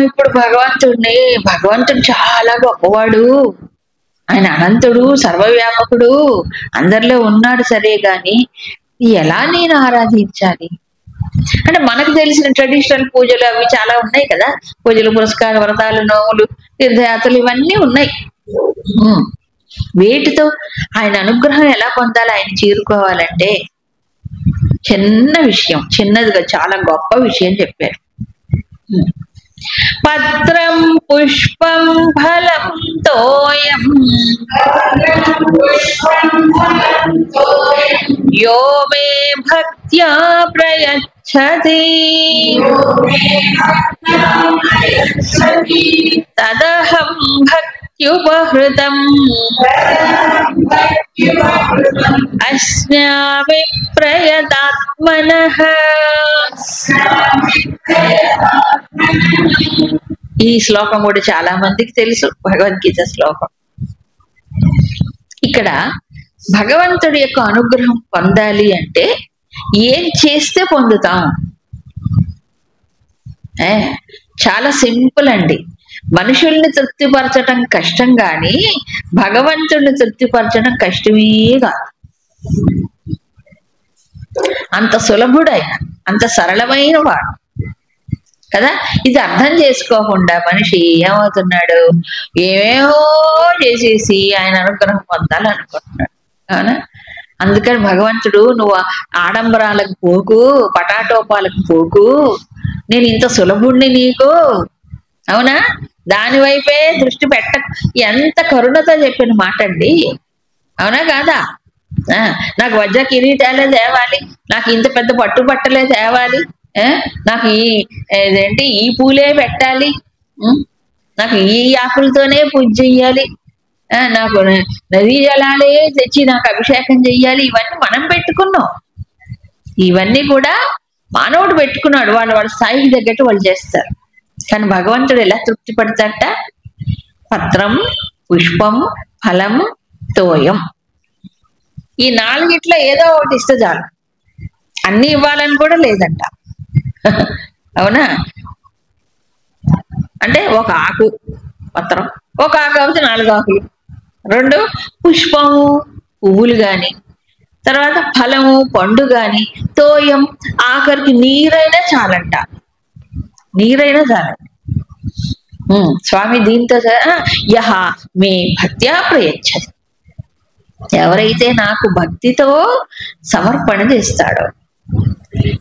ఇప్పుడు భగవంతుడు చాలా గొప్పవాడు, ఆయన అనంతుడు, సర్వవ్యాపకుడు, అందరిలో ఉన్నాడు, సరే గాని ఎలా నేను ఆరాధించాలి అంటే మనకు తెలిసిన ట్రెడిషనల్ పూజలు అవి చాలా ఉన్నాయి కదా, పూజలు, పురస్కార, వ్రతాలు, నోములు, తీర్థయాత్రలు ఇవన్నీ ఉన్నాయి. వీటితో ఆయన అనుగ్రహం ఎలా పొందాలి, ఆయన చేరుకోవాలంటే చిన్న విషయం, చిన్నదిగా చాలా గొప్ప విషయం చెప్పారు. పత్రం పుష్పం ఫలం తోయం యో మే భక్త్యా ప్రయచ్చతి తదహం భక్త్యుపహృతం అస్నామి ప్రయతాత్మనః. ఈ శ్లోకం కూడా చాలా మందికి తెలుసు, భగవద్గీత శ్లోకం. ఇక్కడ భగవంతుడి యొక్క అనుగ్రహం పొందాలి అంటే ఏం చేస్తే పొందుతాం? చాలా సింపుల్ అండి. మనుషుల్ని తృప్తిపరచడం కష్టం కానీ భగవంతుడిని తృప్తిపరచడం కష్టమే కాదు. అంత సులభుడైన, అంత సరళమైన వాడు కదా. ఇది అర్థం చేసుకోకుండా మనిషి ఏమవుతున్నాడు, ఏమేమో చేసేసి ఆయన అనుగ్రహం పొందాలనుకుంటున్నాడు. అవునా? అందుకని భగవంతుడు నువ్వు ఆడంబరాలకు పోకు, పటాటోపాలకు పోకు, నేను ఇంత సులభుణ్ణి నీకు, అవునా, దాని వైపే దృష్టి పెట్ట. ఎంత కరుణతో చెప్పిన మాట అండి, అవునా కాదా? నాకు వజ్ర కిరీటాలే తేవాలి, నాకు ఇంత పెద్ద పట్టు బట్టలే తేవాలి, నాకు ఇదేంటి ఈ పూలే పెట్టాలి, నాకు ఈ ఆకులతోనే పూజ చెయ్యాలి, నాకు నదీ జలాలే తెచ్చి నాకు అభిషేకం చెయ్యాలి, ఇవన్నీ మనం పెట్టుకున్నాం. ఇవన్నీ కూడా మానవుడు పెట్టుకున్నాడు, వాళ్ళ స్థాయికి తగ్గట్టు వాళ్ళు చేస్తారు. కానీ భగవంతుడు ఎలా తృప్తి పడతాట? పత్రం, పుష్పం, ఫలం, తోయం, ఈ నాలుగిట్లో ఏదో ఒకటి ఇస్తే చాలు. అన్ని ఇవ్వాలని కూడా లేదంట. అవునా? అంటే ఒక ఆకు పత్రం, ఒక ఆకు కాబట్టి 4 ఆకులు, 2 పుష్పము పువ్వులు గాని, తర్వాత ఫలము పండు గాని, తోయం ఆఖరికి నీరైనా చాలంట, నీరైనా చాలంట. స్వామి దీంతో యహ మే భక్త్యా ప్రయచ్చతి, ఎవరైతే నాకు భక్తితో సమర్పణ చేస్తాడో.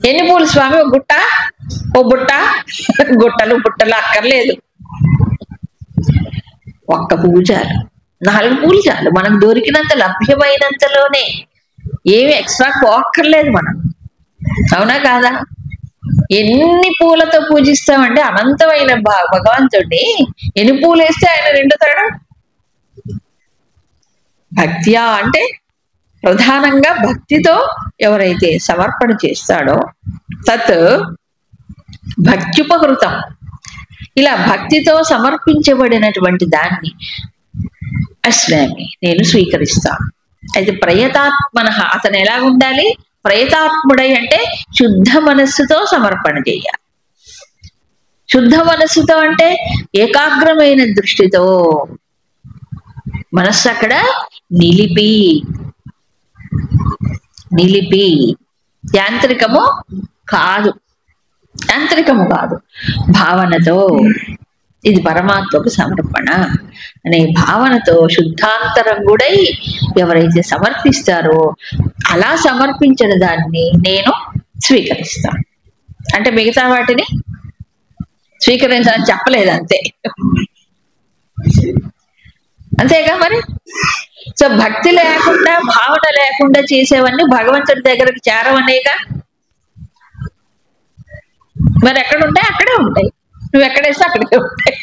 ఎన్ని పూలు స్వామి? ఒక గుట్ట, ఓ బుట్ట, గుట్టలు బుట్టలు అక్కర్లేదు, ఒక్క పువ్వు చాలు, 4 పూలు చాలు. మనకు దొరికినంత లభ్యమైనంతలోనే, ఏమి ఎక్స్ట్రా పోక్కర్లేదు మనం, అవునా కాదా? ఎన్ని పూలతో పూజిస్తామంటే అనంతమైన భగవంతుడిని ఎన్ని పూలు వేస్తే ఆయన నిండుతాడు. భక్త్యా అంటే ప్రధానంగా భక్తితో ఎవరైతే సమర్పణ చేస్తాడో తత్ భక్త్యుపహృతం, ఇలా భక్తితో సమర్పించబడినటువంటి దాన్ని అస్నామి నేను స్వీకరిస్తాను. అయితే ప్రయతాత్మన, అతను ఎలా ఉండాలి? ప్రయతాత్ముడై అంటే శుద్ధ మనస్సుతో సమర్పణ చేయాలి. శుద్ధ మనస్సుతో అంటే ఏకాగ్రమైన దృష్టితో మనస్సు అక్కడ నిలిపి యాంత్రికము కాదు, భావనతో, ఇది పరమాత్మకు సమర్పణ అనే భావనతో శుద్ధాంతరంగుడై ఎవరైతే సమర్పిస్తారో అలా సమర్పించిన దాన్ని నేను స్వీకరిస్తాను. అంటే మిగతా వాటిని స్వీకరించాలని చెప్పలేదు, అంతేగా మరి. సో భక్తి లేకుండా, భావన లేకుండా చేసేవన్నీ భగవంతుడి దగ్గరకు చేరవనేగా. మరి ఎక్కడ ఉంటాయి? అక్కడే ఉంటాయి, నువ్వు ఎక్కడేస్తే అక్కడే ఉంటాయి,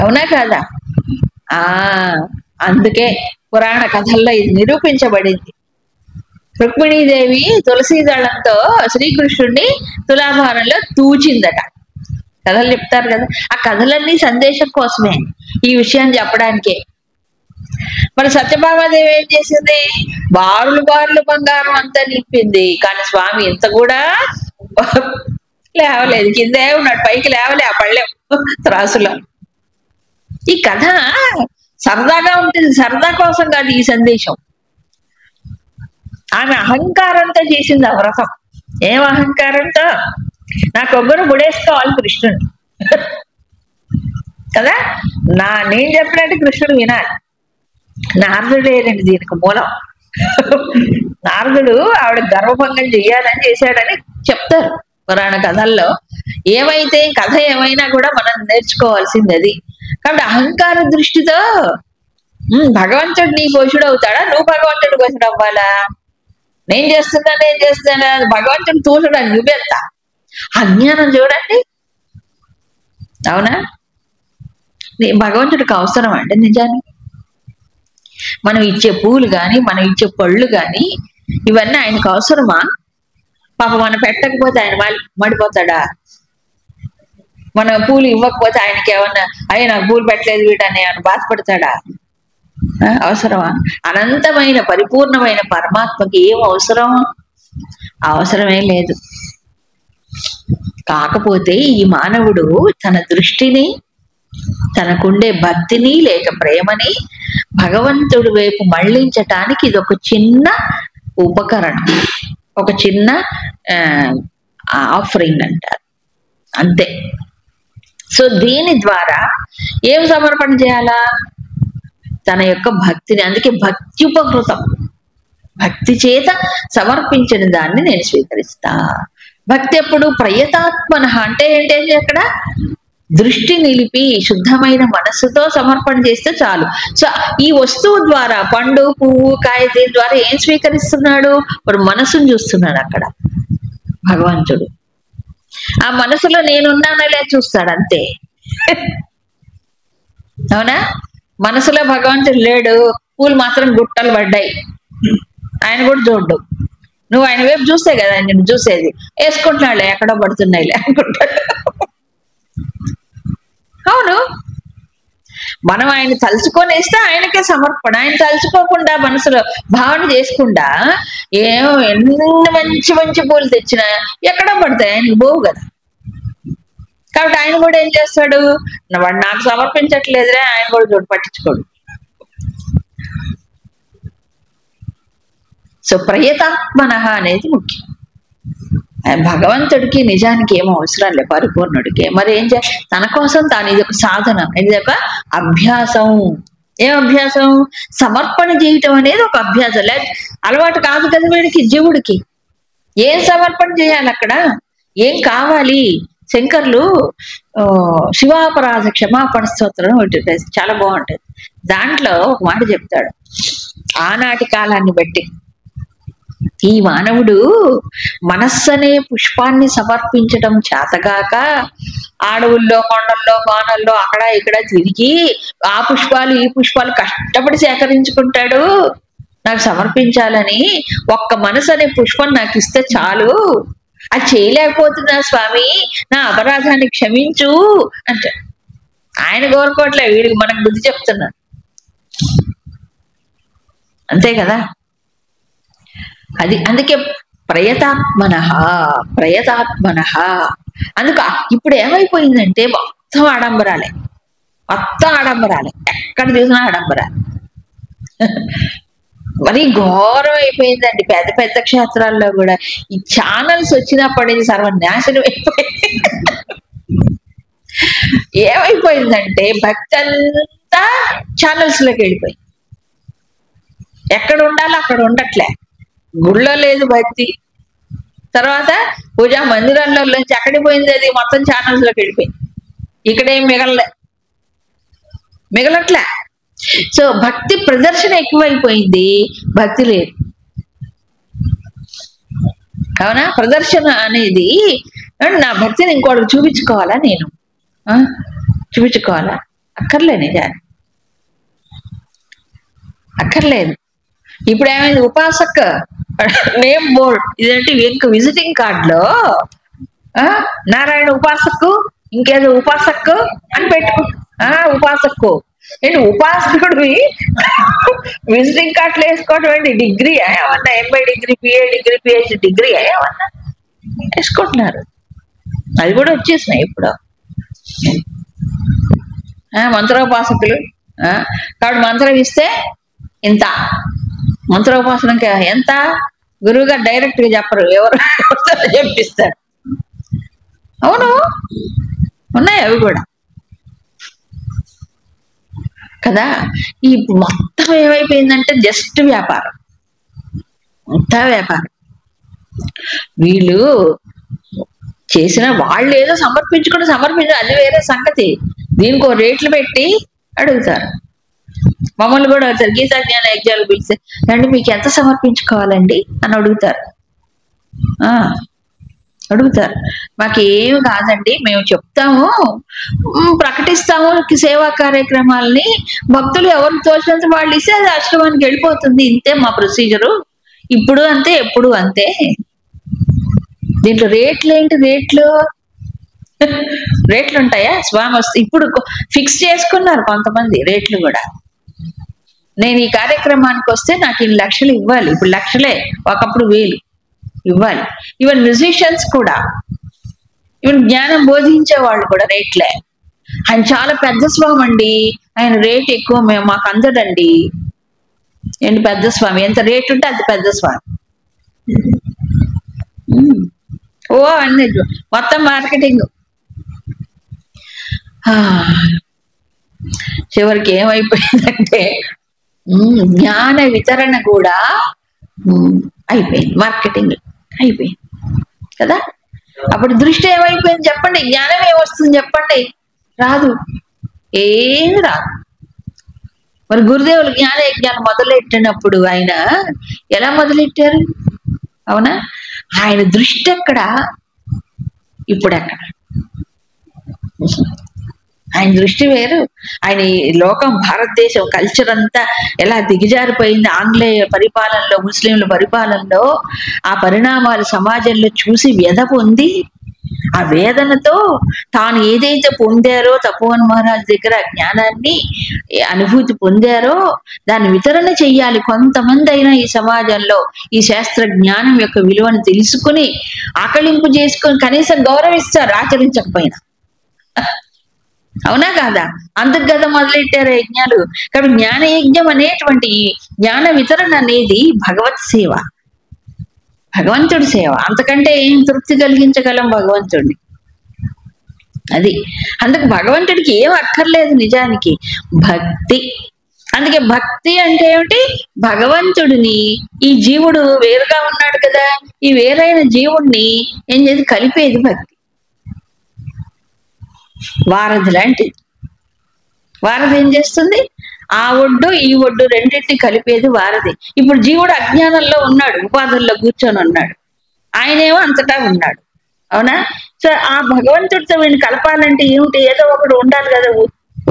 అవునా కాదా? అందుకే పురాణ కథల్లో ఇది నిరూపించబడింది. రుక్మిణీదేవి తులసీ దళంతో శ్రీకృష్ణుడిని తులాభారంలో తూచిందట. కథలు చెప్తారు కదా, ఆ కథలన్నీ సందేశం కోసమే, ఈ విషయాన్ని చెప్పడానికే. మరి సత్యభామాదేవి ఏం చేసింది? బారులు బారులు బంగారం అంతా నింపింది, కానీ స్వామి ఇంత కూడా లేవలేదు, కిందే ఉన్నాడు, పైకి లేవలే ఆ పళ్ళెం త్రాసులో. ఈ కథ సరదాగా ఉంటుంది, సరదా కోసం కాదు ఈ సందేశం. ఆమె అహంకారంతో చేసింది ఆ వ్రతం. ఏం అహంకారంతో? నా కొబ్బరి ముడేసుకోవాలి కృష్ణుడు కదా, నేను చెప్పినట్టు కృష్ణుడు వినాలి. నారదుడేనండి దీనికి మూలం. నారదుడు ఆవిడ గర్వభంగం చెయ్యాలని చేశాడని చెప్తారు పురాణ కథల్లో. ఏమైతే కథ ఏమైనా కూడా మనం నేర్చుకోవాల్సింది అది. కాబట్టి అహంకార దృష్టితో భగవంతుడు నీ పోషుడు అవుతాడా, నువ్వు భగవంతుడు పోషుడు అవ్వాలా? నేను చేస్తున్నా భగవంతుడు తోచుడా, నువ్వెంత అజ్ఞానం చూడండి. అవునా? భగవంతుడికి అవసరం అండి నిజానికి. మనం ఇచ్చే పూలు కానీ, మనం ఇచ్చే పళ్ళు కానీ, ఇవన్నీ ఆయనకు అవసరమా? పాప మనం పెట్టకపోతే ఆయన మడిపోతాడా? మనం పూలు ఇవ్వకపోతే ఆయనకి ఏమన్నా అయ్యే నాకు పూలు పెట్టలేదు వీటని ఏమన్నా బాధపడతాడా? అవసరమా? అనంతమైన పరిపూర్ణమైన పరమాత్మకి ఏం అవసరం? అవసరమే లేదు. కాకపోతే ఈ మానవుడు తన దృష్టిని, తనకుండే భక్తిని లేక ప్రేమని భగవంతుడి వైపు మళ్లించటానికి ఇది ఒక చిన్న ఉపకరణం, ఒక చిన్న ఆఫరింగ్ అంటారు, అంతే. సో దీని ద్వారా ఏం సమర్పణ చేయాలా? తన యొక్క భక్తిని. అందుకే భక్త్యుపకృతం, భక్తి చేత సమర్పించిన దాన్ని నేను స్వీకరిస్తా. భక్తి ఎప్పుడు ప్రయతాత్మన అంటే ఏంటి? అక్కడ దృష్టి నిలిపి శుద్ధమైన మనస్సుతో సమర్పణ చేస్తే చాలు. సో ఈ వస్తువు ద్వారా, పండు పువ్వు కాయ, దీని ద్వారా ఏం స్వీకరిస్తున్నాడు? వాడు మనసును చూస్తున్నాడు అక్కడ భగవంతుడు. ఆ మనసులో నేనున్నానలే చూస్తాడు అంతే. అవునా? మనసులో భగవంతుడు లేడు, పూలు మాత్రం గుట్టలు పడ్డాయి, ఆయన కూడా చూడ్డు. నువ్వు ఆయన వైపు చూస్తే కదా ఆయన చూసేది. వేసుకుంటున్నాడులే, ఎక్కడో పడుతున్నాయిలే అనుకుంటాడు. అవును, మనం ఆయన తలుచుకొని వేస్తే ఆయనకే సమర్పణ. ఆయన తలుచుకోకుండా మనసులో భావన చేసుకుండా ఎన్ని మంచి మంచి పూలు తెచ్చినా ఎక్కడో పడతాయి, ఆయనకి పోవు కదా. కాబట్టి ఆయన కూడా ఏం చేస్తాడు? వాడు నాకు సమర్పించట్లేదురే, ఆయన కూడా చూడు పట్టించుకోడు. సో ప్రయతాత్మన అనేది ముఖ్యం. భగవంతుడికి నిజానికి ఏమో అవసరం లేదు, పరిపూర్ణుడికి. మరి ఏం చేయాలి? తన కోసం తాను, ఇది ఒక సాధన, ఇది ఒక అభ్యాసం. ఏం అభ్యాసం? సమర్పణ చేయటం అనేది ఒక అభ్యాసం. లేక అలవాటు కాదు కదా వీడికి, జీవుడికి. ఏం సమర్పణ చేయాలి అక్కడ? ఏం కావాలి? శంకర్లు శివాపరాధ క్షమాపణ స్తోత్రం ఒకటి చాలా బాగుంటుంది. దాంట్లో ఒక మాట చెప్తాడు. ఆనాటి కాలాన్ని బట్టి ఈ మానవుడు మనస్సనే పుష్పాన్ని సమర్పించడం చేతగాక అడవుల్లో, కొండల్లో, కోనల్లో అక్కడ ఇక్కడ తిరిగి ఆ పుష్పాలు ఈ పుష్పాలు కష్టపడి సేకరించుకుంటాడు నాకు సమర్పించాలని. ఒక్క మనసు అనే పుష్పం నాకు ఇస్తే చాలు, అది చేయలేకపోతున్నా స్వామి, నా అపరాధాన్ని క్షమించు అంటే. ఆయన కోరుకోవట్లే, వీడికి మనకు బుద్ధి చెప్తున్నాడు అంతే కదా. అది అందుకే ప్రయతాత్మనః. అందుకు ఇప్పుడు ఏమైపోయిందంటే మొత్తం ఆడంబరాలే, ఎక్కడ చూసినా ఆడంబరాలు. మరి ఘోరం అయిపోయిందండి పెద్ద పెద్ద క్షేత్రాల్లో కూడా. ఈ ఛానల్స్ వచ్చినప్పటి నుంచి సర్వనాశనం అయిపోయింది. ఏమైపోయిందంటే భక్తి అంతా ఛానల్స్ లోకి వెళ్ళిపోయింది. ఎక్కడ ఉండాలో అక్కడ ఉండట్లే. గుళ్ళో లేదు భక్తి, తర్వాత పూజా మందిరాల్లో నుంచి ఎక్కడికి పోయింది? అది మొత్తం ఛానల్స్ లోకి వెళ్ళిపోయింది. ఇక్కడేం మిగలట్లే. సో భక్తి ప్రదర్శన ఎక్కువైపోయింది, భక్తి లేదు. అవునా? ప్రదర్శన అనేది నా భక్తిని ఇంకోటికి చూపించుకోవాలా, నేను చూపించుకోవాలా? అక్కర్లే, నిజాన్ని అక్కర్లేదు. ఇప్పుడు ఏమైంది? ఉపాసక్ నేమ్ బోర్డ్, ఇదేంటి విజిటింగ్ కార్డులో నారాయణ ఉపాసక్కు, ఇంకేదో ఉపాసక్కు అని పెట్టుకో. ఉపాసక్కు ఏంటి? ఉపాసకుడివి విజిటింగ్ కార్డులు వేసుకోవటం ఏంటి? డిగ్రీ ఏమన్నా, MA degree, PA degree, PhD degree ఏమన్నా వేసుకుంటున్నారు. అది కూడా వచ్చేసినాయి ఇప్పుడు. మంత్రోపాసకులు కాబట్టి మంత్రం ఇస్తే ఇంత, మంత్రోపాసనకి ఎంత, గురువుగారు డైరెక్ట్ గా చెప్పరు, ఎవరు చెప్పిస్తారు. అవును, ఉన్నాయి అవి కూడా కదా. ఈ మొత్తం ఏమైపోయిందంటే జస్ట్ వ్యాపారం, అంతా వ్యాపారం. వీళ్ళు చేసిన వాళ్ళు ఏదో సమర్పించారు, అది వేరే సంగతి. దీనికో రేట్లు పెట్టి అడుగుతారు. మమ్మల్ని కూడా అడుగుతారు, గీతా జ్ఞాన యజ్ఞాలు పిలిస్తే అండి మీకు ఎంత సమర్పించుకోవాలండి అని అడుగుతారు. మాకేమి కాదండి, మేము చెప్తాము, ప్రకటిస్తాము సేవా కార్యక్రమాలని, భక్తులు ఎవరు తోచినంత వాళ్ళు ఇస్తే అది ఆశ్రమానికి వెళ్ళిపోతుంది. ఇంతే మా ప్రొసీజరు, ఇప్పుడు అంతే ఎప్పుడు అంతే. దీంట్లో రేట్లు ఏంటి, రేట్లు ఉంటాయా? స్వామి వస్తే ఇప్పుడు ఫిక్స్ చేసుకున్నారు కొంతమంది రేట్లు కూడా. నేను ఈ కార్యక్రమానికి వస్తే నాకు 2 లక్షలు ఇవ్వాలి, ఇప్పుడు లక్షలే, ఒకప్పుడు 1000 ఇవ్వాలి. ఈవెన్ మ్యూజిషియన్స్ కూడా, ఈవెన్ జ్ఞానం బోధించే వాళ్ళు కూడా రేట్లే. ఆయన చాలా పెద్ద స్వామి అండి, ఆయన రేట్ ఎక్కువ, మాకు అందడండి. ఏంటి పెద్ద స్వామి, ఎంత రేట్ ఉంటే అంత పెద్ద స్వామి. అన్ని మొత్తం మార్కెటింగ్. చివరికి ఏమైపోయిందంటే జ్ఞాన వితరణ కూడా అయిపోయింది, మార్కెటింగ్ అయిపోయింది కదా. అప్పుడు దృష్టి ఏమైపోయింది చెప్పండి, జ్ఞానం ఏమొస్తుంది చెప్పండి, రాదు, ఏమి రాదు. మరి గురుదేవులు జ్ఞాన యజ్ఞాలు మొదలెట్టినప్పుడు ఆయన ఎలా మొదలెట్టారు? అవునా, ఆయన దృష్టి ఎక్కడ, ఇప్పుడు ఎక్కడ? ఆయన దృష్టి వేరు. ఆయన లోకం, భారతదేశం కల్చర్ అంతా ఎలా దిగజారిపోయింది ఆంగ్లేయ పరిపాలనలో, ముస్లింల పరిపాలనలో, ఆ పరిణామాలు సమాజంలో చూసి వ్యధ పొంది, ఆ వేదనతో తాను ఏదైతే పొందారో, తపోవన్ మహారాజ్ దగ్గర జ్ఞానాన్ని అనుభూతి పొందారో దాన్ని వితరణ చెయ్యాలి. కొంతమంది అయినా ఈ సమాజంలో ఈ శాస్త్ర జ్ఞానం యొక్క విలువను తెలుసుకుని ఆకలింపు చేసుకొని కనీసం గౌరవిస్తారు, ఆచరించకపోయినా. అవునా కాదా? అందుకు కదా మొదలెట్టారు యజ్ఞాలు. కాబట్టి జ్ఞాన యజ్ఞం అనేటువంటి జ్ఞాన వితరణ అనేది భగవత్ సేవ, భగవంతుడి సేవ. అంతకంటే ఏం తృప్తి కలిగించగలం భగవంతుడిని? అది అందుకు భగవంతుడికి ఏం అక్కర్లేదు నిజానికి, భక్తి. అందుకే భక్తి అంటే ఏమిటి? భగవంతుడిని, ఈ జీవుడు వేరుగా ఉన్నాడు కదా, ఈ వేరైన జీవుడిని ఏం చేసి కలిపేది భక్తి. వారధి లాంటిది. వారధి ఏం చేస్తుంది? ఆ ఒడ్డు ఈ ఒడ్డు రెండింటిని కలిపేది వారధి. ఇప్పుడు జీవుడు అజ్ఞానంలో ఉన్నాడు, ఉపాధుల్లో కూర్చొని ఉన్నాడు, ఆయనేమో అంతటా ఉన్నాడు. అవునా? సో ఆ భగవంతుడితో వీడిని కలపాలంటే ఏమిటి? ఏదో ఒకటి ఉండాలి కదా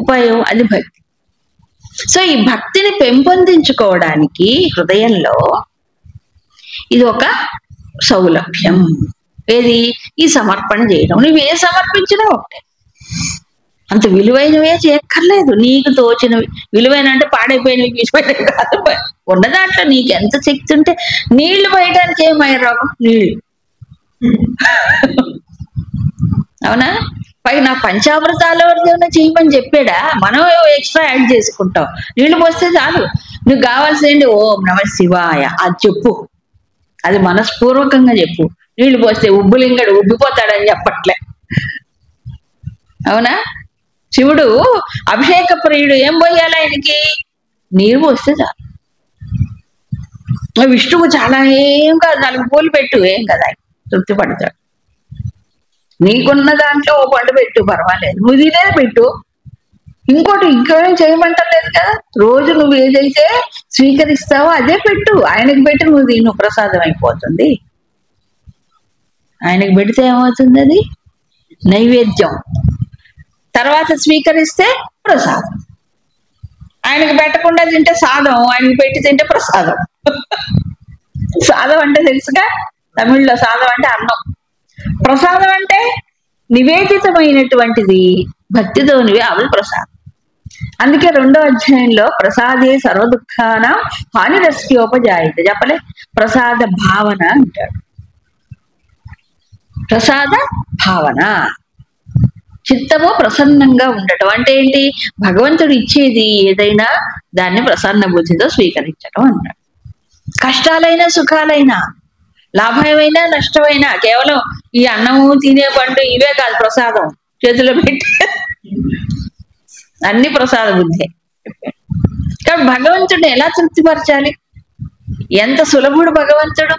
ఉపాయం, అది భక్తి. సో ఈ భక్తిని పెంపొందించుకోవడానికి హృదయంలో ఇది ఒక సౌలభ్యం. ఏది? ఈ సమర్పణ చేయడం. నువ్వు ఏ సమర్పించినా ఒకటే, అంత విలువైనవే చేయక్కర్లేదు, నీకు తోచినవి. విలువైన అంటే పాడైపోయినవి తీసిపోయినవి కాదు, ఉన్న దాంట్లో నీకు ఎంత శక్తి ఉంటే. నీళ్లు పోయడానికి ఏమై రోగం? నీళ్లు. అవునా? పైన పంచామృతాలు ఏమైనా చేయమని చెప్పాడా? మనం ఎక్స్ట్రా యాడ్ చేసుకుంటాం. నీళ్లు పోస్తే చాలు. నువ్వు కావాల్సింది ఓం నమ శివాయ అది చెప్పు, అది మనస్పూర్వకంగా చెప్పు. నీళ్లు పోస్తే ఉబ్బులింగడు ఉబ్బిపోతాడని చెప్పట్లే. అవునా? శివుడు అభిషేక ప్రియుడు, ఏం పోయాలి ఆయనకి? నీరు పోస్తే చాలు. విష్ణువు చాలా ఏం కాదు, 4 పూలు పెట్టు, ఏం కదా, ఆయన తృప్తి పడతాడు. నీకున్న దాంట్లో ఓ పండు పెట్టు, పర్వాలేదు, నువ్వు తినేది పెట్టు, ఇంకోటి ఇంకేం చేయమంటలేదు కదా. రోజు నువ్వు ఏదైతే స్వీకరిస్తావో అదే పెట్టు, ఆయనకి పెట్టి నువ్వు తిను, ప్రసాదం అయిపోతుంది. ఆయనకి పెడితే ఏమవుతుంది? అది నైవేద్యం. తర్వాత స్వీకరిస్తే ప్రసాదం. ఆయనకి పెట్టకుండా తింటే సాదం, ఆయనకి పెట్టి తింటే ప్రసాదం. సాదం అంటే తెలుసుగా, తమిళ్లో సాదం అంటే అన్నం, ప్రసాదం అంటే నివేదితమైనటువంటిది, భక్తితోనివి అవి ప్రసాదం. అందుకే 2వ అధ్యాయంలో ప్రసాదే సర్వదుఃఖానం హానిరస్యోపజాయిత చెప్పలే, ప్రసాద భావన అంటాడు. ప్రసాద భావన. చిత్తము ప్రసన్నంగా ఉండటం అంటే ఏంటి? భగవంతుడు ఇచ్చేది ఏదైనా దాన్ని ప్రసన్న బుద్ధితో స్వీకరించడం అన్నాడు. కష్టాలైనా సుఖాలైనా, లాభమైనా నష్టమైనా, కేవలం ఈ అన్నము తినే పండు ఇవే కాదు ప్రసాదం చేతిలో పెట్టి, అన్ని ప్రసాద బుద్ధి. కాబట్టి భగవంతుడిని ఎలా తృప్తిపరచాలి? ఎంత సులభుడు భగవంతుడు!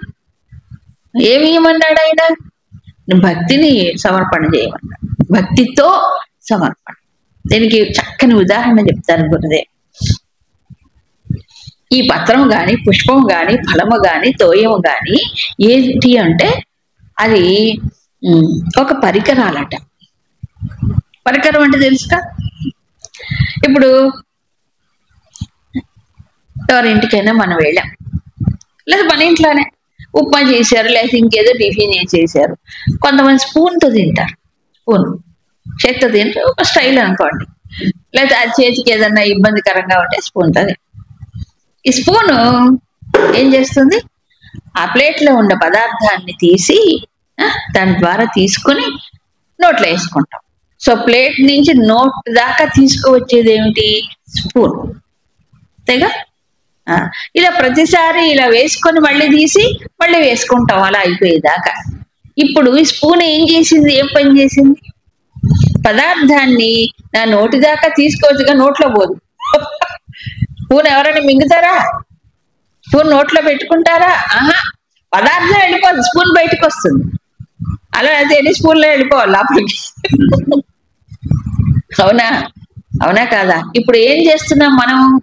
ఏమి ఇవ్వమన్నాడు ఆయన? భక్తిని సమర్పణ చేయమన్నాడు. భక్తితో సమర్పణ. దీనికి చక్కని ఉదాహరణ చెప్తాను గురుదేవ్. ఈ పత్రం గాని, పుష్పం గాని, ఫలము గాని, తోయము గాని ఏంటి అంటే అది ఒక పరికరాలట. పరికరం అంటే తెలుసుగా? ఇప్పుడు ఎవరింటికైనా మనం వెళ్ళాం, లేదా మన ఇంట్లోనే ఉప్మా చేశారు, లేకపోతే ఇంకేదో టిఫిన్ చేశారు. కొంతమంది స్పూన్తో తింటారు. స్పూన్ చేతితో తింటే ఒక స్టైల్ అనుకోండి. లేదా ఆ చేతికి ఏదన్నా ఇబ్బందికరంగా ఉంటే స్పూన్తో. ఈ స్పూను ఏం చేస్తుంది? ఆ ప్లేట్లో ఉన్న పదార్థాన్ని తీసి దాని ద్వారా తీసుకుని నోట్లో వేసుకుంటాం. సో ప్లేట్ నుంచి నోట్ దాకా తీసుకువచ్చేది ఏమిటి? స్పూన్. అంతేగా? ఇలా ప్రతిసారి ఇలా వేసుకొని మళ్ళీ తీసి మళ్ళీ వేసుకుంటాం అలా అయిపోయేదాకా. ఇప్పుడు ఈ స్పూన్ ఏం చేసింది? ఏం పని చేసింది? పదార్థాన్ని నా నోటి దాకా తీసుకోవచ్చుగా, నోట్లో పోదు. స్పూన్ ఎవరైనా మింగుతారా? స్పూన్ నోట్లో పెట్టుకుంటారా? ఆహా, పదార్థం వెళ్ళిపోదు, స్పూన్ బయటకు వస్తుంది. అలా అయితే ఎన్ని స్పూన్లో వెళ్ళిపోవాలి లోపలికి. అవునా? అవునా కాదా? ఇప్పుడు ఏం చేస్తున్నాం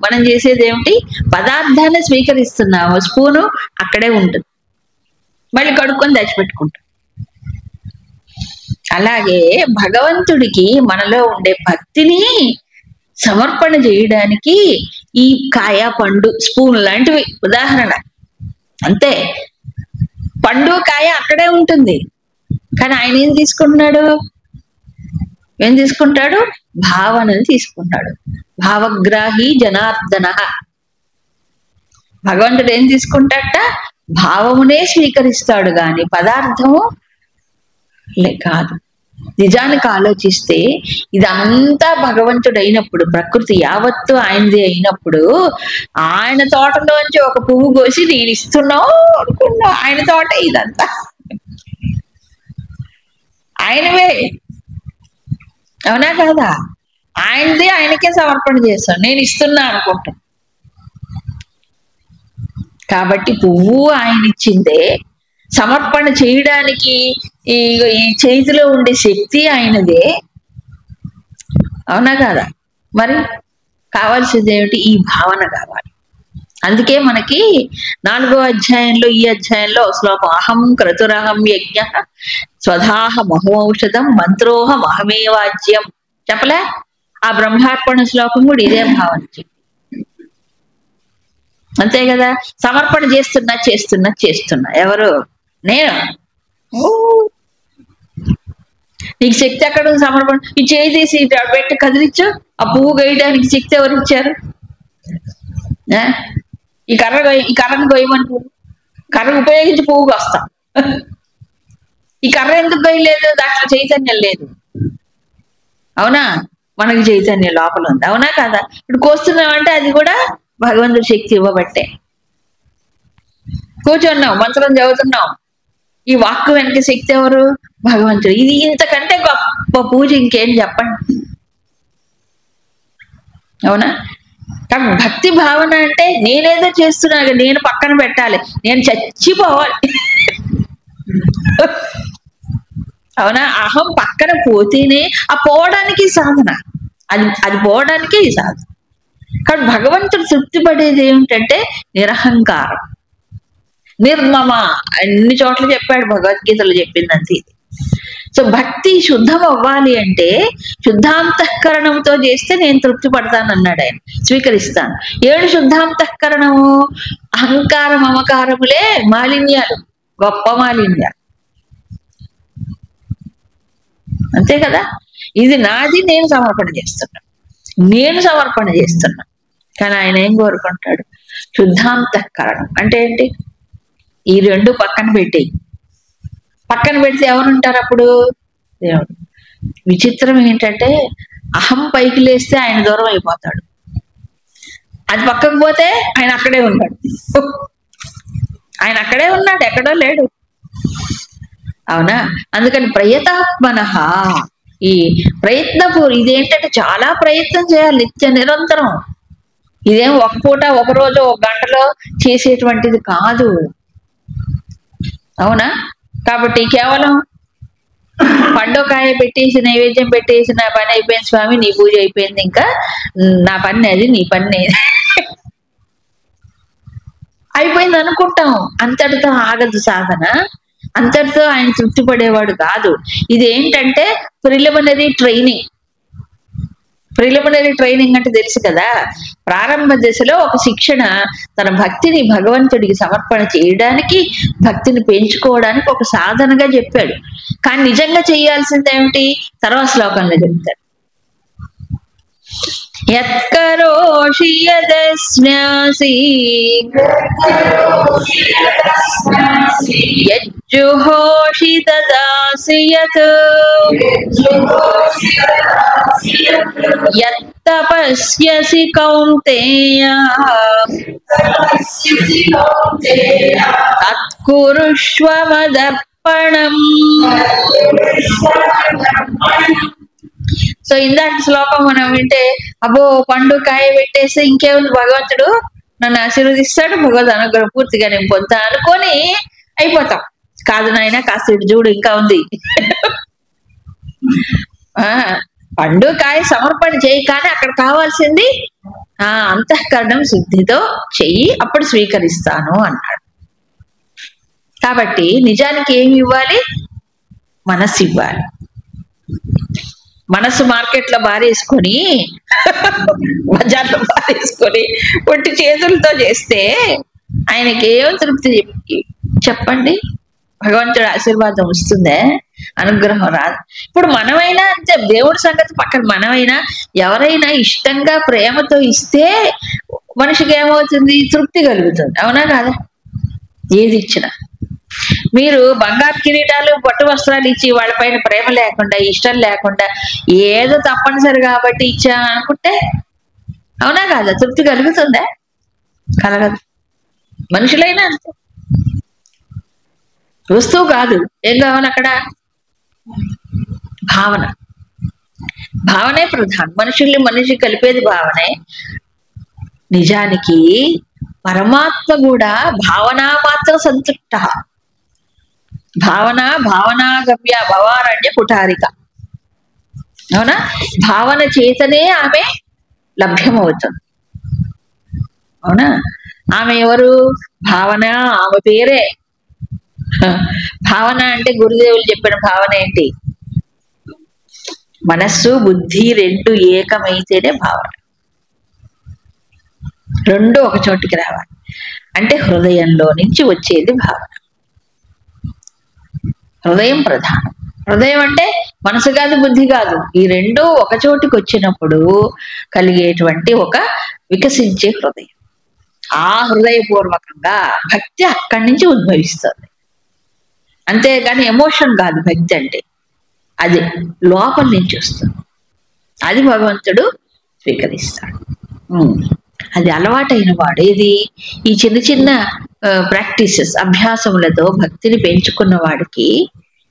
మనం చేసేది ఏమిటి? పదార్థాన్ని స్వీకరిస్తున్నాము, స్పూను అక్కడే ఉంటుంది, మళ్ళీ కడుక్కొని దాచిపెట్టుకుంటాం. అలాగే భగవంతుడికి మనలో ఉండే భక్తిని సమర్పణ చేయడానికి ఈ కాయ, పండు, స్పూన్ లాంటివి ఉదాహరణ. అంతే. పండు కాయ అక్కడే ఉంటుంది, కానీ ఆయన ఏం తీసుకుంటున్నాడు? ఏం తీసుకుంటాడు? భావనని తీసుకుంటాడు. భావగ్రాహి జనార్దన. భగవంతుడు ఏం తీసుకుంటాడట? భావమునే స్వీకరిస్తాడు గాని పదార్థము కాదు. నిజానికి ఆలోచిస్తే ఇదంతా భగవంతుడు అయినప్పుడు, ప్రకృతి యావత్తు ఆయనది అయినప్పుడు, ఆయన తోటలోంచి ఒక పువ్వు కోసి నేను ఇస్తున్నావు అనుకున్నా. ఆయన తోట ఇదంతా ఆయనవే. అవునా కాదా? ఆయనది ఆయనకే సమర్పణ చేస్తాను, నేను ఇస్తున్నా అనుకుంటా. కాబట్టి పువ్వు ఆయన ఇచ్చిందే, సమర్పణ చేయడానికి ఈ చేతిలో ఉండే శక్తి ఆయనదే. అవునా కాదా? మరి కావాల్సింది ఏమిటి? ఈ భావన కావాలి. అందుకే మనకి 4వ అధ్యాయంలో, ఈ అధ్యాయంలో శ్లోకం, అహం క్రతురహం యజ్ఞ స్వధాహ మహోషధం మంత్రోహం అహమేవాజ్యం చెప్పలే? ఆ బ్రహ్మార్పణ శ్లోకం కూడా ఇదే భావన. అంతే కదా? సమర్పణ చేస్తున్నా ఎవరు? నేను. నీకు శక్తి ఎక్కడ సమర్పణ? ఈ చేయి తీసి పెట్టి కదిలించు, ఆ పువ్వు గేయడానికి శక్తి ఎవరు ఇచ్చారు? ఈ కర్రను గొయ్యమని, కర్ర ఉపయోగించి పువ్వుకి వస్తాం. ఈ కర్ర ఎందుకు గొయ్యలేదు? దాంట్లో చైతన్యం లేదు. అవునా? మనకి చైతన్యం లోపల ఉంది. అవునా కాదా? ఇప్పుడు కోస్తున్నామంటే అది కూడా భగవంతుడి శక్తి ఇవ్వబట్టే. కూర్చున్నాం, మంత్రం చదువుతున్నాం, ఈ వాక్కు వెనక శక్తి ఎవరు? భగవంతుడు. ఇది ఇంతకంటే గొప్ప పూజ ఇంకేం చెప్పండి. అవునా? కాబట్టి భక్తి భావన అంటే నేనేదో చేస్తున్నా, నేను పక్కన పెట్టాలి, నేను చచ్చిపోవాలి. అవునా? అహం పక్కన పోతేనే ఆ పోవడానికి సాధన, అది పోవడానికే ఈ సాధన. కానీ భగవంతుడు తృప్తి పడేది ఏమిటంటే నిరహంకారం, నిర్మమ. అన్ని చోట్ల చెప్పాడు, భగవద్గీతలో చెప్పిందంతే ఇది. సో భక్తి శుద్ధం అవ్వాలి అంటే శుద్ధాంతఃకరణంతో చేస్తే నేను తృప్తి పడతాను అన్నాడు ఆయన, స్వీకరిస్తాను. 7 శుద్ధాంతఃకరణము అహంకార మమకారములే మాలిన్యాలు, గొప్ప మాలిన్యాలు. అంతే కదా? ఇది నాది, నేను సమర్పణ చేస్తున్నా. కానీ ఆయన ఏం కోరుకుంటాడు? శుద్ధాంతఃకరణం అంటే ఏంటి? ఈ 2 పక్కన పెట్టేయి. పక్కన పెడితే ఎవరుంటారు అప్పుడు? దేవుడు. విచిత్రం ఏంటంటే అహం పైకి లేస్తే ఆయన దూరం అయిపోతాడు, అది పక్కకు పోతే ఆయన అక్కడే ఉన్నాడు. ఆయన అక్కడే ఉన్నాడు, ఎక్కడో లేడు. అవునా? అందుకని ప్రయతాత్మనః, ఈ ఇదేంటంటే చాలా ప్రయత్నం చేయాలి, నిత్య నిరంతరం. ఇదేం ఒక పూట ఒక రోజు ఒక గంటలో చేసేటువంటిది కాదు. అవునా? కాబట్టి కేవలం పండుకాయ పెట్టేసి నైవేద్యం పెట్టేసి నా పని అయిపోయింది స్వామి, నీ పూజ అయిపోయింది, ఇంకా నా పని అది, నీ పని అయిపోయింది అనుకుంటాం. అంతటితో ఆగదు సాధన, అంతటితో ఆయన తృప్తి పడేవాడు కాదు. ఇదేంటంటే ప్రిలిమినరీ ట్రైనింగ్. ప్రిలిమినరీ ట్రైనింగ్ అంటే తెలుసు కదా, ప్రారంభ దశలో ఒక శిక్షణ, తన భక్తిని భగవంతుడికి సమర్పణ చేయడానికి, భక్తిని పెంచుకోవడానికి ఒక సాధనగా చెప్పాడు. కానీ నిజంగా చేయాల్సింది ఏమిటి తర్వాత శ్లోకంలో చెప్తాడు. యత్కరోషి యదస్నాసి యజ్జుహోషి తదాసి యత్ యత్తపస్యసి కౌంతేయ తత్కురుష్వ మదర్పణం. సో ఇందాక శ్లోకం మనం వింటే అబ్బో పండు కాయ పెట్టేస్తే ఇంకేముంది, భగవంతుడు నన్ను ఆశీర్వదిస్తాడు, భగవద్ అనుగ్రహం పూర్తిగా నేను పొందుతా అనుకొని అయిపోతాం. కాదు నాయన, కాస్త ఇటు చూడు ఇంకా ఉంది. పండు కాయ సమర్పణ చేయి, కానీ అక్కడ కావాల్సింది అంతఃకరణం శుద్ధితో చెయ్యి, అప్పుడు స్వీకరిస్తాను అన్నాడు. కాబట్టి నిజానికి ఏమి ఇవ్వాలి? మనస్సు ఇవ్వాలి. మనస్సు మార్కెట్లో బారేసుకొని బజార్లో బారేసుకొని ఒట్టి చేతులతో చేస్తే ఆయనకి ఏం తృప్తి చెప్పండి? భగవంతుడు ఆశీర్వాదం వస్తుందే, అనుగ్రహం రాదు. ఇప్పుడు మనమైనా అంతే, దేవుడి సంగతి పక్కన, మనమైనా ఎవరైనా ఇష్టంగా ప్రేమతో ఇస్తే మనిషికి ఏమవుతుంది? తృప్తి కలుగుతుంది. అవునా కాదా? ఏది ఇచ్చినా మీరు బంగారు కిరీటాలు పట్టు వస్త్రాలు ఇచ్చి వాళ్ళపైన ప్రేమ లేకుండా, ఇష్టం లేకుండా, ఏదో తప్పనిసరి కాబట్టి ఇచ్చా అనుకుంటే అవునా కాదా? తృప్తి కలుగుతుందా? కలగదు. మనుషులైనా అంతే. వస్తువు కాదు, ఏం కావాలి అక్కడ? భావన. భావనే ప్రధానం. మనిషి కలిపేది భావనే. నిజానికి పరమాత్మ కూడా భావనా మాత్రం సంతృప్త. భావనాగమ్య భవారణ్య కుటారిక. అవునా? భావన చేతనే ఆమె లభ్యమవుతుంది. అవునా? ఆమె ఎవరు? భావన. ఆమె పేరే భావన. అంటే గురుదేవులు చెప్పిన భావన ఏంటి? మనస్సు బుద్ధి రెండు ఏకమైతేనే భావన. రెండు ఒక చోటికి రావాలి అంటే హృదయంలో నుంచి వచ్చేది భావన. హృదయం ప్రధానం. హృదయం అంటే మనసు కాదు, బుద్ధి కాదు, ఈ రెండు ఒక చోటికి వచ్చినప్పుడు కలిగేటువంటి ఒక వికసించే హృదయం. ఆ హృదయపూర్వకంగా భక్తి అక్కడి నుంచి ఉద్భవిస్తుంది. అంతేగాని ఎమోషన్ కాదు భక్తి అంటే, అది లోపల నుంచి వస్తుంది. అది భగవంతుడు స్వీకరిస్తాడు. అది అలవాటైన వాడు. ఏది? ఈ చిన్న చిన్న ప్రాక్టీసెస్, అభ్యాసములతో భక్తిని పెంచుకున్న వాడికి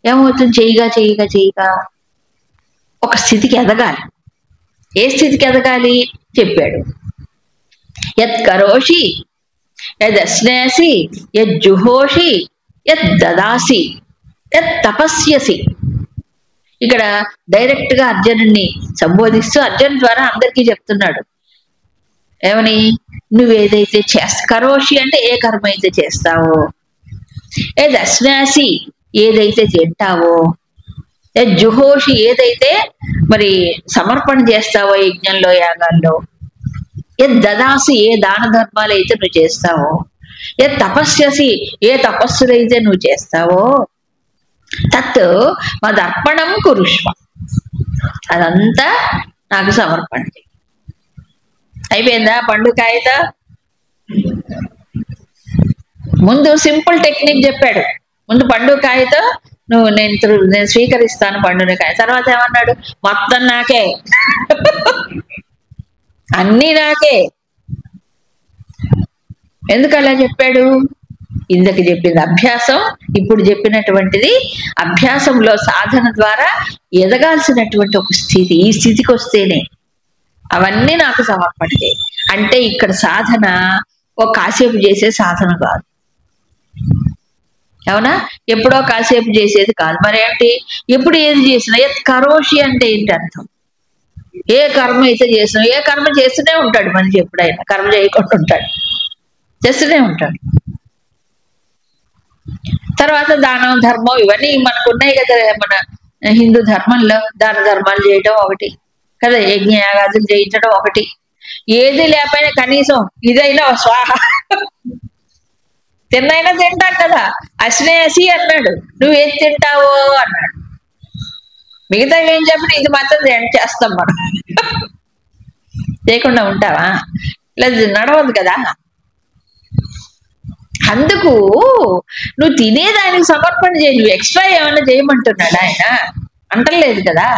ఏమవుతుంది? చేయగా ఒక స్థితికి ఎదగాలి. ఏ స్థితికి ఎదగాలి చెప్పాడు. యత్ కరోషి యదశ్నేసి యజ్జుహోషి యత్ దదాసి యత్ తపస్యసి. ఇక్కడ డైరెక్ట్ గా అర్జునుడిని సంబోధిస్తూ అర్జున్ ద్వారా అందరికీ చెప్తున్నాడు. ఏమని? నువ్వేదైతే కరోషి అంటే ఏ కర్మ అయితే చేస్తావో, యదశ్నేసి ఏదైతే తింటావో, యజ్జుహోషి ఏదైతే మరి సమర్పణ చేస్తావో యజ్ఞంలో యాగాల్లో, యద్ దదాసి ఏ దాన ధర్మాలు అయితే నువ్వు చేస్తావో, యత్ తపస్యసి ఏ తపస్సులైతే నువ్వు చేస్తావో, తత్ మదర్పణం కురుష్వ అదంతా నాకు సమర్పణ చేయి. అయిపోయిందా? పండు కాయతో ముందు సింపుల్ టెక్నిక్ చెప్పాడు. ముందు పండు కాయతో నేను స్వీకరిస్తాను పండుని. కానీ తర్వాత ఏమన్నాడు? మొత్తం నాకే, అన్నీ నాకే. ఎందుకు అలా చెప్పాడు? ఇందుకు చెప్పింది అభ్యాసం, ఇప్పుడు చెప్పినటువంటిది అభ్యాసంలో సాధన ద్వారా ఎదగాల్సినటువంటి ఒక స్థితి. ఈ స్థితికి వస్తేనే అవన్నీ నాకు సమర్పణ చేయి అంటే ఇక్కడ సాధన ఒక కాసేపు చేసే సాధన కాదు, అవునా? ఎప్పుడో కాసేపు చేసేది కాదు. మరేంటి? ఎప్పుడు ఏది చేసినా కరోషి అంటే ఏంటి అర్థం? ఏ కర్మ అయితే చేసినా, ఏ కర్మ చేస్తూనే ఉంటాడు మనిషి, ఎప్పుడైనా కర్మ చేయకుండా ఉంటాడు, చేస్తూనే ఉంటాడు. తర్వాత దానం ధర్మం ఇవన్నీ మనకు ఉన్నాయి కదా. మన హిందూ ధర్మంలో దాన ధర్మాలు చేయటం ఒకటి కదా, యజ్ఞయాగాదులు చేయించడం ఒకటి. ఏది లేకపోయినా కనీసం ఇదైనా స్వాహ తిన్నైనా తింటాం కదా. అశ్నేసి అన్నాడు, నువ్వేం తింటావో అన్నాడు. మిగతా ఏం చెప్పిన ఇది మాత్రం చేస్తాం మనం. చేయకుండా ఉంటావా? లేదు, నడవదు కదా. అందుకు నువ్వు తినేదానికి సమర్పణ చేయి. నువ్వు ఎక్స్ట్రా ఏమైనా చేయమంటున్నాడు ఆయన? అంటలేదు కదా.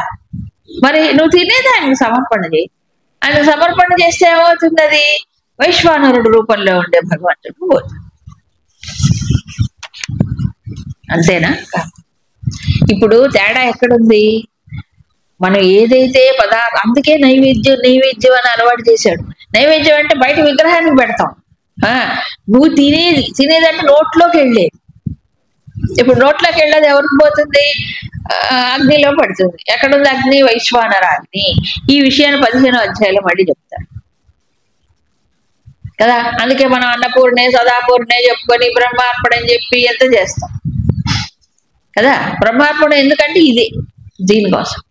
మరి నువ్వు తినేదానికి సమర్పణ చేయి. ఆయన సమర్పణ చేస్తే ఏమవుతుంది? అది వైశ్వానరుడు రూపంలో ఉండే భగవంతుడు పోతుంది. అంతేనా? ఇప్పుడు తేడా ఎక్కడుంది? మనం ఏదైతే పదార్థం, అందుకే నైవేద్యం నైవేద్యం అని అలవాటు చేశాడు. నైవేద్యం అంటే బయట విగ్రహానికి పెడతాం. నువ్వు తినేదంటే నోట్లోకి వెళ్ళేది. ఇప్పుడు నోట్లోకి వెళ్ళేది ఎవరికి పోతుంది? అగ్నిలో పడుతుంది. ఎక్కడుంది అగ్ని? వైశ్వానర అగ్ని. ఈ విషయాన్ని 15వ అధ్యాయంలో మళ్ళీ చెప్తారు కదా. అందుకే మనం అన్నపూర్ణే సదాపూర్ణే చెప్పుకొని బ్రహ్మార్పణ అని చెప్పి ఎంత చేస్తాం కదా. బ్రహ్మార్పణ ఎందుకంటే ఇదే, దీనికోసం.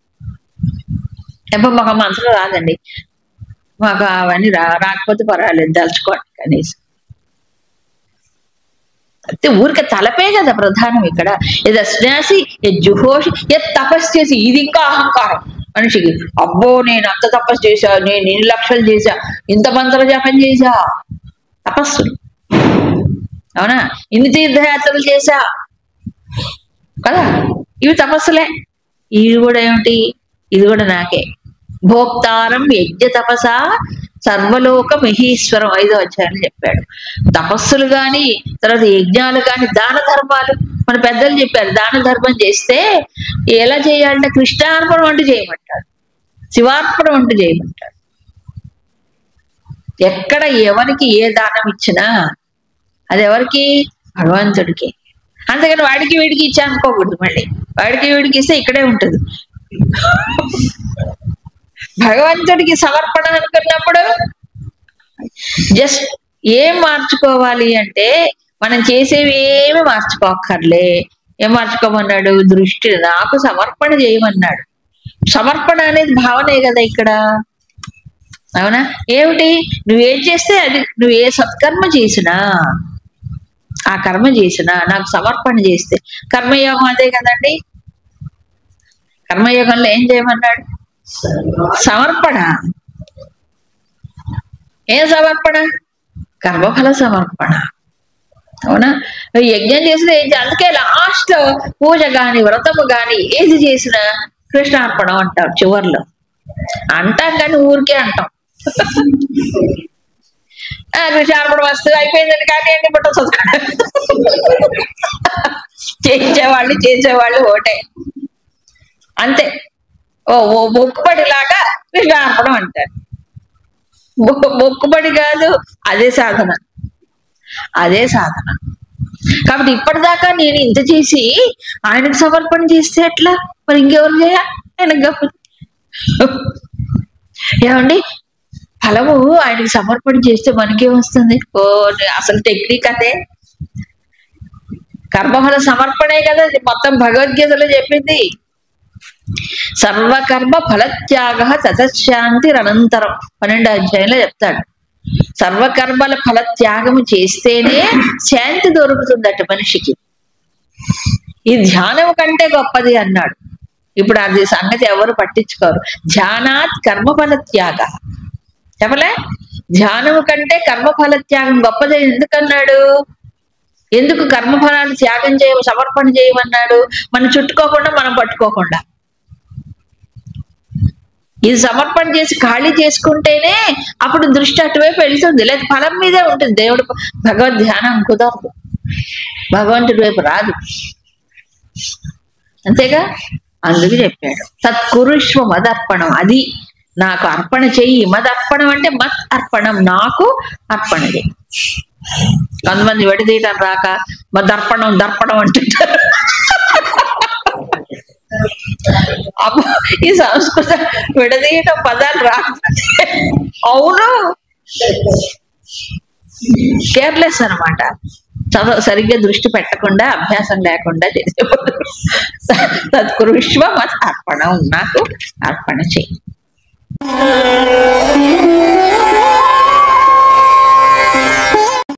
ఎప్పుడు మాకు మంత్రం రాదండి, మాకు అవన్నీ రాకపోతే పర్వాలేదు, తలుచుకోండి కనీసం. అయితే ఊరికే తలపే కదా ప్రధానం ఇక్కడ. ఇది అశ్నాసి, జుహోషి, తపస్సు చేసి, ఇది ఇంకా అహంకారం మనిషికి. అబ్బో నేను అంత తపస్సు చేశా, నేను ఇన్ని లక్షలు చేశా, ఇంత మంత్ర జపం చేశా, తపస్సులు, అవునా? ఇన్ని తీర్థయాత్రలు చేశా కదా, ఇవి తపస్సులే. ఇవి కూడా ఏమిటి? ఇది కూడా నాకే. భోక్తారం యజ్ఞ తపస సర్వలోక మహీశ్వరం 5వ అధ్యాయంలో చెప్పాడు. తపస్సులు గాని, తర్వాత యజ్ఞాలు గాని, దాన ధర్మాలు మన పెద్దలు చెప్పారు. దాన ధర్మం చేస్తే ఎలా చేయాలంటే కృష్ణార్పణం అంటూ చేయమంటాడు, శివార్పణం అంటూ చేయమంటాడు. ఎక్కడ ఎవరికి ఏ దానం ఇచ్చినా అది ఎవరికి? భగవంతుడికి. అంతేగాని వాడికి వీడికి ఇచ్చా అనుకోకూడదు. మళ్ళీ వాడికి వీడికి ఇస్తే ఇక్కడే ఉంటుంది. భగవంతుడికి సమర్పణ అనుకున్నప్పుడు జస్ట్ ఏం మార్చుకోవాలి అంటే మనం చేసేవి ఏమి మార్చుకోక్కర్లే. ఏం మార్చుకోమన్నాడు? దృష్టి. నాకు సమర్పణ చేయమన్నాడు. సమర్పణ అనేది భావనే కదా ఇక్కడ, అవునా? ఏమిటి? నువ్వేం చేస్తే అది, నువ్వు ఏ సత్కర్మ చేసినా, ఆ కర్మ చేసినా నాకు సమర్పణ చేస్తే, కర్మయోగం అదే కదండి. కర్మయోగంలో ఏం చేయమన్నాడు? సమర్పణ. ఏం సమర్పణ? కర్మఫల సమర్పణ, అవునా? యజ్ఞం చేసిన అందుకే లాస్ట్ పూజ గాని వ్రతము గాని ఏది చేసినా కృష్ణార్పణం అంటాం చివర్లో. అంటాం కానీ ఊరికే అంటాం. కృష్ణార్పణ వస్తుంది అయిపోయిందండి కానీ ఏంటి బట్ట చేసేవాళ్ళు ఓటే అంతే. ఓ మొక్కుబడిలాగా కృష్ణార్పణం అంటారు. మొక్కుబడి కాదు, అదే సాధన, అదే సాధన. కాబట్టి ఇప్పటిదాకా నేను ఇంత చేసి ఆయనకు సమర్పణ చేస్తే ఎట్లా? మరి ఇంకెవరు చేయాలి? ఆయనకు ఏమండి ఫలము ఆయనకి సమర్పణ చేస్తే మనకేం వస్తుంది? ఓ అసలు టెక్నిక్ అదే. కర్మఫల సమర్పణే కదా మొత్తం భగవద్గీతలో చెప్పింది. సర్వకర్మ ఫలత్యాగ తతశాంతి అనంతరం 12వ అధ్యాయంలో చెప్తాడు. సర్వకర్మల ఫలత్యాగము చేస్తేనే శాంతి దొరుకుతుందట మనిషికి. ఈ ధ్యానం కంటే గొప్పది అన్నాడు. ఇప్పుడు అది సంగతి ఎవరు పట్టించుకోరు. ధ్యానాత్ కర్మఫల త్యాగ చెప్పలే. ధ్యానము కంటే కర్మఫల త్యాగం గొప్పది ఎందుకన్నాడు? ఎందుకు కర్మఫలాలు త్యాగం సమర్పణ చేయమన్నాడు? మనం చుట్టుకోకుండా, మనం పట్టుకోకుండా. ఇది సమర్పణ చేసి ఖాళీ చేసుకుంటేనే అప్పుడు దృష్టి అటువైపు వెళ్తుంది, లేదా ఫలం మీదే ఉంటుంది. దేవుడు భగవద్ ధ్యానం కుదరదు, భగవంతుడి వైపు రాదు. అంతేగా, అందుకు చెప్పాడు తత్కురుష్వ మదర్పణం. అది నాకు అర్పణ చెయ్యి. మదర్పణం అంటే మత్ అర్పణం, నాకు అర్పణ చెయ్యి. కొంతమంది విడదీయటం రాక మదర్పణం దర్పణం అంటుంటారు. అబ్బో, ఈ సంస్కృత విడదీయటం పదాలు రాకపోతే అవును కేర్లెస్ అనమాట. సరిగ్గా దృష్టి పెట్టకుండా, అభ్యాసం లేకుండా చేసేవాడు. తత్కురుష్వ మత్ అర్పణం, నాకు అర్పణ చెయ్యి.